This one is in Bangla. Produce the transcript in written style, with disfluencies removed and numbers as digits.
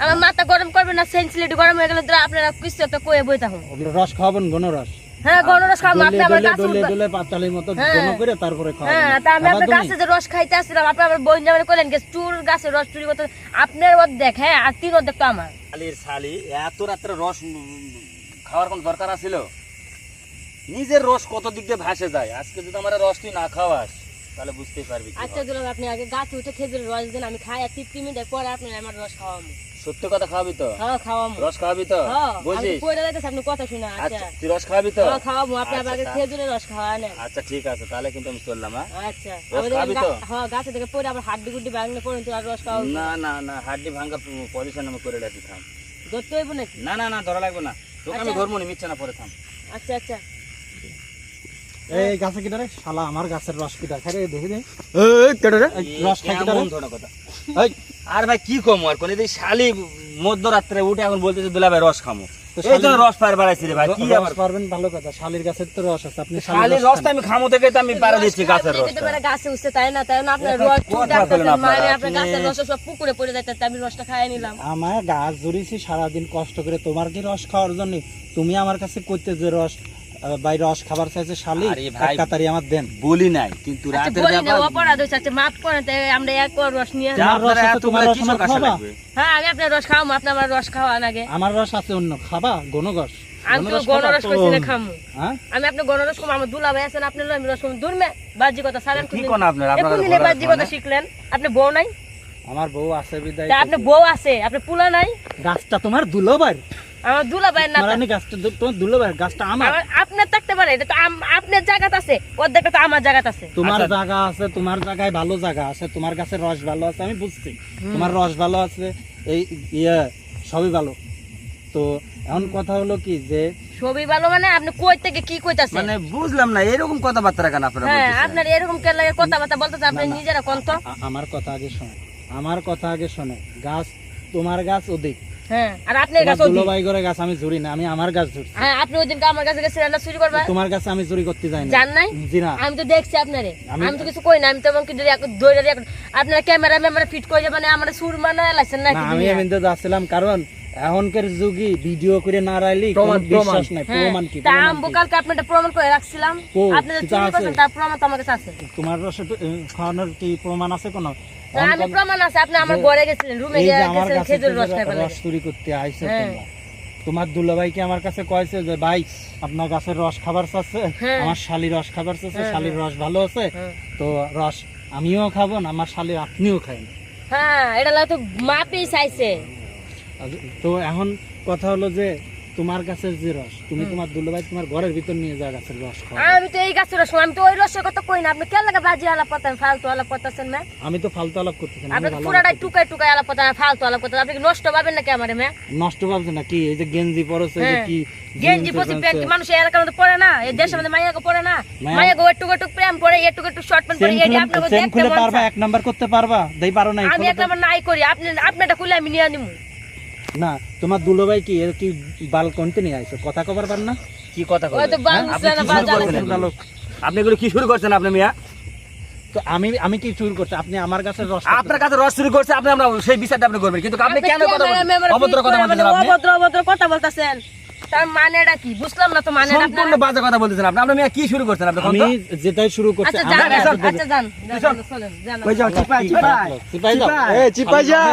আমার মাথা গরম করবে না, সেন্সিটিভ গরম হয়ে গেলে তো আপনারা কিছু একটা কয়ে বই থাকুন। রস খাওয়াবেন, ঘন রস। হ্যাঁ, ঘন রস খাওয়াবো। আপনি আবার গাছ ডলে পাতালির মতো ঘন করে তারপরে খাওয়াবেন। হ্যাঁ, তা আমি আপনার কাছে যে রস খাইতে আসছিলাম, আপনি আবার বই যাবেন কইলেন যে চুর গাছের রস চুরি করতে। আপনার অর্ধেক, হ্যাঁ, আর 3 অর্ধেক তো আমার। শালি এত রাত্রে রস খাওয়ার কোন দরকার ছিল? নিজের রস কত দিক দিয়ে ভাসে যায়। আজকে যদি আমার রস তুই না খাওয়াস তাহলে বুঝতেই পারবি। আচ্ছা দুলাল, আপনি আগে গাছে উঠে খেজুরের রস দেন, আমি খাই আর 3 মিনিট পরে আপনি আমার রস খাওয়াবো। সত্যি কথা খাওয়াবি তো? হ্যাঁ, খাওয়াবো। রস খাওয়াবি তো? বুঝিস? আমি কইরা যাইতেছি, আপনি কথা শুনে। আচ্ছা, তুই রস খাওয়াবি তো? হ্যাঁ, খাওয়াবো। আপনি আগে খেজুরের রস খাওয়ান। আচ্ছা ঠিক আছে, তাহলে কিন্তু আমি চললাম। আচ্ছা, রস খাওয়াবি তো? হ্যাঁ, গাছে থেকে পড়ে আবার হাড্ডি গুড্ডি ভাঙলে পড়ে তো আর রস খাওয়াবো না না না, হাড্ডি ভাঙা পজিশন আমি করে রাখি, থাম। ধরতে হইব নাকি? না না না, ধরা লাগবে না তোকে, আমি ধরবো না, মিথ্যা না, পরে থাম। আচ্ছা আচ্ছা। এই গাছে কিটা রে শালা, আমার গাছের রস কিটা খাই রে, দেখি দে। এই কেডা রে? রস খাই কিটা রে? ধরা কথা। এই আর ভাই কি কম আর কোন এই শালি মধ্যরাত্রে উঠে এখন বলতেছে দুলা ভাই রস খামো। এই জন্য রস পার বাড়াইছি রে ভাই। কি আবার পারবেন? ভালো কথা, শালির গাছের তো রস আছে, আপনি শালির রসটা আমি খামো থেকে তো আমি পাড়া দিচ্ছি গাছের রস। এটা মানে গাছে উঠছে তাই না? তাই না আপনার রস চুটা মানে আপনার গাছের রস সব পুকুরে পড়ে যাইতেছে, আমি রসটা খাইয়ে নিলাম। আমার গাছ জুড়িয়েছি সারাদিন কষ্ট করে, তোমার কি রস খাওয়ার জন্য? তুমি আমার কাছে কইতে যে রস ভাই রস খাবার চাইছে শালি, এক কাতারি আমার দেন। বলি নাই কিন্তু রাতের ব্যাপার অপরাধ হইছে। আচ্ছা মাফ করেন, তাই আমরা এক রস নিয়ে তোমার রস আমার খাবা। হ্যাঁ, আমি আপনার রস খাওয়াবো, আপনি আমার রস খাওয়ান আগে। আমার রস আছে অন্য, খাবা গনগস? আমি তো গণরস কইছি না খামু। আমি আপনি গণরস খামু, আমার দুলা ভাই আছেন, আপনি আমি রস খামু। দূর মে বাজি কথা সারেন কি কোন আপনারা কোন দিনে বাজি কথা শিখলেন? আপনি বউ নাই? আমার বউ আছে বিদায়। আপনি বউ আছে, আপনি পুলা নাই? গাছটা তোমার দুলোবার? আমার দুলা ভাই না, মানে গাছটা তোমার দুলোবার, গাছটা আমার। আপনার থাকতে পারে, এটা তো আপনার জায়গাতে আছে, অর্ধেকটা তো আমার জায়গাতে আছে। তোমার জায়গা আছে, তোমার জায়গায় ভালো জায়গা আছে, তোমার গাছের রস ভালো আছে, আমি বুঝছি তোমার রস ভালো আছে, এই সবই ভালো। তো এখন কথা হলো কি যে সবই ভালো মানে আপনি কই থেকে কি কইতাছেন? মানে বুঝলাম না এরকম কথাবার্তা কেন আপনারা হ্যাঁ, বলতেছেন? আপনার এরকম কেন লাগে কথাবার্তা বলতেছেন? আপনি নিজেরা কোন তো? আমার কথা আগে শোনো, আমার কথা আগে শোনো। গাছ তোমার গাছ ওদিক, হ্যাঁ, আর আপনার গাছ ওদিক। দুলোবাই করে গাছ আমি চুরি না, আমি আমার গাছ ধরছি। হ্যাঁ, আপনি ওইদিনকে আমার কাছে গেছিলেন না চুরি করবা? তোমার কাছে আমি চুরি করতে যাই না। জান নাই? জি না, আমি তো দেখছি আপনারে, আমি তো কিছু কই না, আমি তো কি ধরে আপনার ক্যামেরা মেমরা ফিট করে মানে আমার সুর মানে লাইছেন নাকি? আমি এমনি তো যাচ্ছিলাম, কারণ এখনকার যুগে ভিডিও করে না রাইলি কোনো বিশ্বাস নাই। প্রমাণ কি? তা আমি কালকে আপনাদের প্রমাণ করে রাখছিলাম, আপনি যে চুরি করছেন তার প্রমাণ তো আমার কাছে আছে। তোমার রসে খাওয়ানোর কি প্রমাণ আছে কোনো? আমি প্রমাণ আছে, আপনি আমার ঘরে গেছিলেন, রুমে গেছিলেন, খেজুর রস খাইবেন, রস চুরি করতে আইছো তোমরা। তোমার দুলাভাই কি আমার কাছে কইছে যে ভাই আপনার গাছের রস খাবার চাচ্ছে, আমার শালি রস খাবার চাচ্ছে, শালির রস ভালো আছে, তো রস আমিও খাবো না, আমার শালি আপনিও খাইন। হ্যাঁ, এটা লাগে তো মাপি চাইছে। তো এখন কথা হলো যে তোমার গাছের যে রস, তুমি তোমার দুলাভাই তোমার ঘরের ভিতর নিয়ে যা গাছের রস খাও। আমি তো এই গাছের রস, আমি তো ওই রসের কথা কই না। আপনি কেন লাগা বাজি আলাপ করতেন, ফালতু আলাপ করতেছেন? মে আমি তো ফালতু আলাপ করতেছি না, আপনি পুরাটাই টুকাই টুকাই আলাপ করতেন, ফালতু আলাপ করতেন। আপনি কি নষ্ট পাবেন নাকি আমারে? মে নষ্ট ভাবছে না কি? এই যে গেঞ্জি পরছে, যে কি গেঞ্জি পছি প্যান্ট মানুষ এলাকার মধ্যে পরে না, এই দেশের মধ্যে মাইয়াকে পরে না, মাইয়াকে একটু একটু প্রেম পরে, একটু একটু শর্ট প্যান্ট পরে, এই আপনাকে দেখতে মন পারবা, এক নাম্বার করতে পারবা? দেই পারো না? আমি এক নাম্বার নাই করি, আপনি আপনারটা খুলে আমি নিয়ে নিমু না। তোমার দুলাভাই কি এর কি বাল কোনতে নিয়ে আইছো? কথা কবার পার না? কি কথা কইছেন? ওই তো বাংলা না বাজালে। আপনি এগুলো কি শুরু করছেন আপনি মিয়া? তো আমি কি চুরি করছি? আপনি আমার কাছে রস, আপনার কাছে রস চুরি করছে, আপনি আমরা সেই বিচারটা আপনি করবেন, কিন্তু আপনি কেন কথা অভদ্র কথা বলতেছেন? আপনি অভদ্র কথা বলতেছেন, তার মানেটা কি বুঝলাম না তো। মানেটা সম্পূর্ণ বাজে কথা বলতেছেন আপনি। আপনি মিয়া কি শুরু করছেন? আপনি আমি যেটাই শুরু করছি। আচ্ছা যান, চলেন, কই যাও? চিপাই যাও, এই চিপাই যাও।